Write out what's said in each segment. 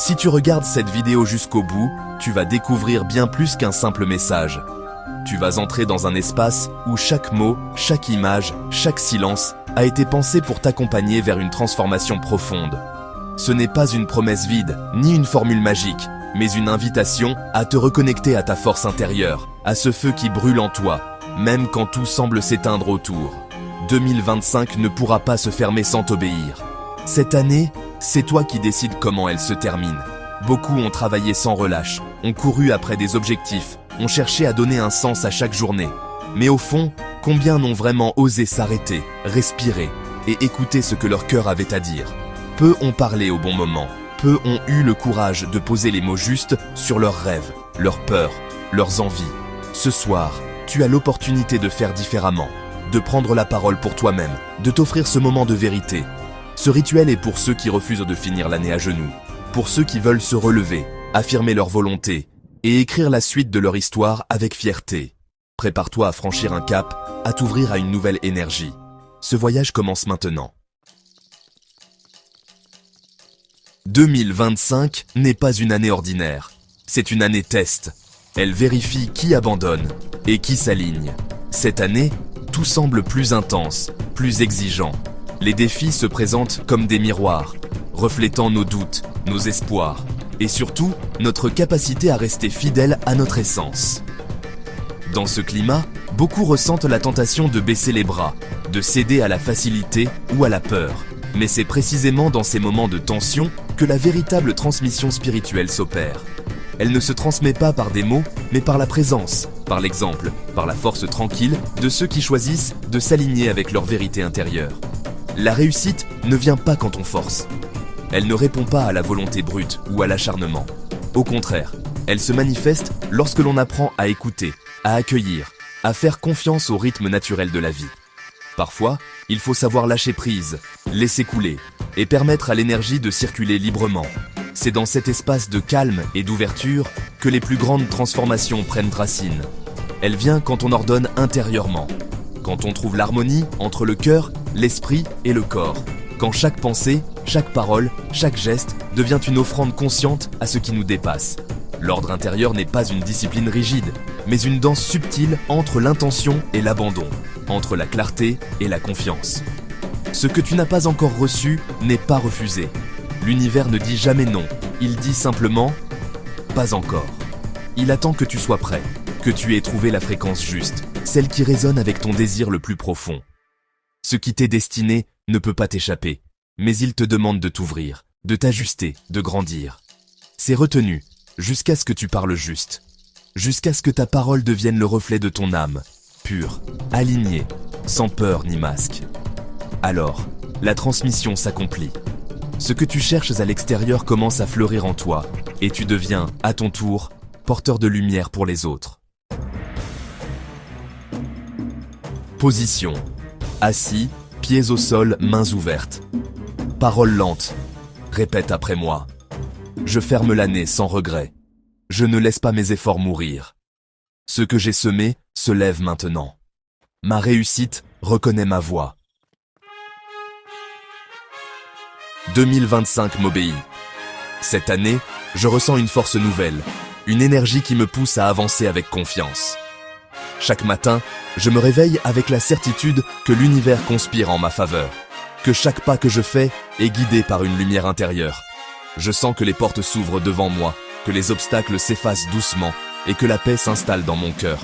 Si tu regardes cette vidéo jusqu'au bout, tu vas découvrir bien plus qu'un simple message. Tu vas entrer dans un espace où chaque mot, chaque image, chaque silence a été pensé pour t'accompagner vers une transformation profonde. Ce n'est pas une promesse vide, ni une formule magique, mais une invitation à te reconnecter à ta force intérieure, à ce feu qui brûle en toi, même quand tout semble s'éteindre autour. 2025 ne pourra pas se fermer sans t'obéir. Cette année, c'est toi qui décides comment elle se termine. Beaucoup ont travaillé sans relâche, ont couru après des objectifs, ont cherché à donner un sens à chaque journée. Mais au fond, combien n'ont vraiment osé s'arrêter, respirer et écouter ce que leur cœur avait à dire? Peu ont parlé au bon moment, peu ont eu le courage de poser les mots justes sur leurs rêves, leurs peurs, leurs envies. Ce soir, tu as l'opportunité de faire différemment, de prendre la parole pour toi-même, de t'offrir ce moment de vérité. Ce rituel est pour ceux qui refusent de finir l'année à genoux, pour ceux qui veulent se relever, affirmer leur volonté et écrire la suite de leur histoire avec fierté. Prépare-toi à franchir un cap, à t'ouvrir à une nouvelle énergie. Ce voyage commence maintenant. 2025 n'est pas une année ordinaire, c'est une année test. Elle vérifie qui abandonne et qui s'aligne. Cette année, tout semble plus intense, plus exigeant. Les défis se présentent comme des miroirs, reflétant nos doutes, nos espoirs, et surtout, notre capacité à rester fidèle à notre essence. Dans ce climat, beaucoup ressentent la tentation de baisser les bras, de céder à la facilité ou à la peur. Mais c'est précisément dans ces moments de tension que la véritable transmission spirituelle s'opère. Elle ne se transmet pas par des mots, mais par la présence, par l'exemple, par la force tranquille de ceux qui choisissent de s'aligner avec leur vérité intérieure. La réussite ne vient pas quand on force. Elle ne répond pas à la volonté brute ou à l'acharnement. Au contraire, elle se manifeste lorsque l'on apprend à écouter, à accueillir, à faire confiance au rythme naturel de la vie. Parfois, il faut savoir lâcher prise, laisser couler et permettre à l'énergie de circuler librement. C'est dans cet espace de calme et d'ouverture que les plus grandes transformations prennent racine. Elle vient quand on ordonne intérieurement, quand on trouve l'harmonie entre le cœur, l'esprit et le corps, quand chaque pensée, chaque parole, chaque geste devient une offrande consciente à ce qui nous dépasse. L'ordre intérieur n'est pas une discipline rigide, mais une danse subtile entre l'intention et l'abandon, entre la clarté et la confiance. Ce que tu n'as pas encore reçu n'est pas refusé. L'univers ne dit jamais non, il dit simplement « pas encore ». Il attend que tu sois prêt, que tu aies trouvé la fréquence juste, celle qui résonne avec ton désir le plus profond. Ce qui t'est destiné ne peut pas t'échapper, mais il te demande de t'ouvrir, de t'ajuster, de grandir. C'est retenu, jusqu'à ce que tu parles juste, jusqu'à ce que ta parole devienne le reflet de ton âme, pure, alignée, sans peur ni masque. Alors, la transmission s'accomplit. Ce que tu cherches à l'extérieur commence à fleurir en toi, et tu deviens, à ton tour, porteur de lumière pour les autres. Position. Assis, pieds au sol, mains ouvertes. Parole lente. Répète après moi. Je ferme l'année sans regret. Je ne laisse pas mes efforts mourir. Ce que j'ai semé se lève maintenant. Ma réussite reconnaît ma voix. 2025 m'obéit. Cette année, je ressens une force nouvelle, une énergie qui me pousse à avancer avec confiance. Chaque matin, je me réveille avec la certitude que l'univers conspire en ma faveur, que chaque pas que je fais est guidé par une lumière intérieure. Je sens que les portes s'ouvrent devant moi, que les obstacles s'effacent doucement et que la paix s'installe dans mon cœur.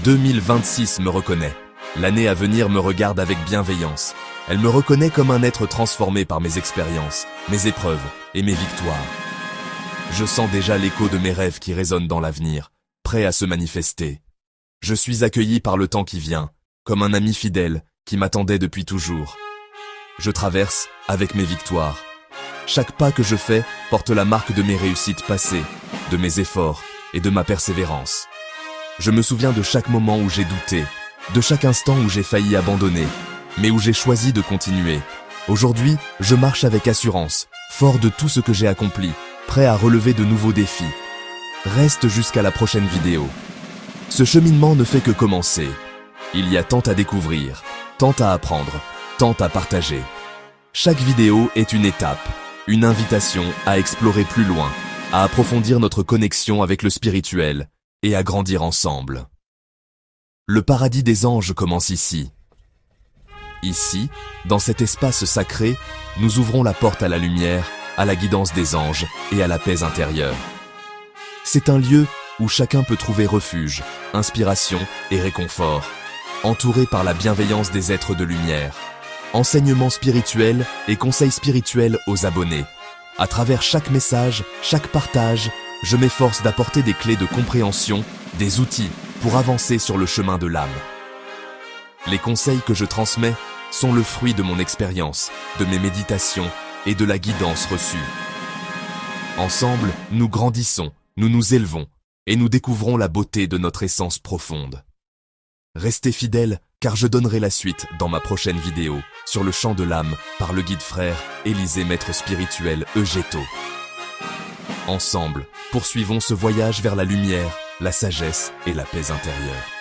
2026 me reconnaît. L'année à venir me regarde avec bienveillance. Elle me reconnaît comme un être transformé par mes expériences, mes épreuves et mes victoires. Je sens déjà l'écho de mes rêves qui résonnent dans l'avenir, prêt à se manifester. Je suis accueilli par le temps qui vient, comme un ami fidèle qui m'attendait depuis toujours. Je traverse avec mes victoires. Chaque pas que je fais porte la marque de mes réussites passées, de mes efforts et de ma persévérance. Je me souviens de chaque moment où j'ai douté, de chaque instant où j'ai failli abandonner, mais où j'ai choisi de continuer. Aujourd'hui, je marche avec assurance, fort de tout ce que j'ai accompli, prêt à relever de nouveaux défis. Reste jusqu'à la prochaine vidéo. Ce cheminement ne fait que commencer. Il y a tant à découvrir, tant à apprendre, tant à partager. Chaque vidéo est une étape, une invitation à explorer plus loin, à approfondir notre connexion avec le spirituel et à grandir ensemble. Le paradis des anges commence ici. Ici, dans cet espace sacré, nous ouvrons la porte à la lumière, à la guidance des anges et à la paix intérieure. C'est un lieu où chacun peut trouver refuge, inspiration et réconfort, entouré par la bienveillance des êtres de lumière. Enseignements spirituels et conseils spirituels aux abonnés. À travers chaque message, chaque partage, je m'efforce d'apporter des clés de compréhension, des outils pour avancer sur le chemin de l'âme. Les conseils que je transmets sont le fruit de mon expérience, de mes méditations et de la guidance reçue. Ensemble, nous grandissons, nous nous élevons et nous découvrons la beauté de notre essence profonde. Restez fidèles car je donnerai la suite dans ma prochaine vidéo sur le chant de l'âme par le guide frère Élisée maître spirituel Eugéto. Ensemble, poursuivons ce voyage vers la lumière, la sagesse et la paix intérieure.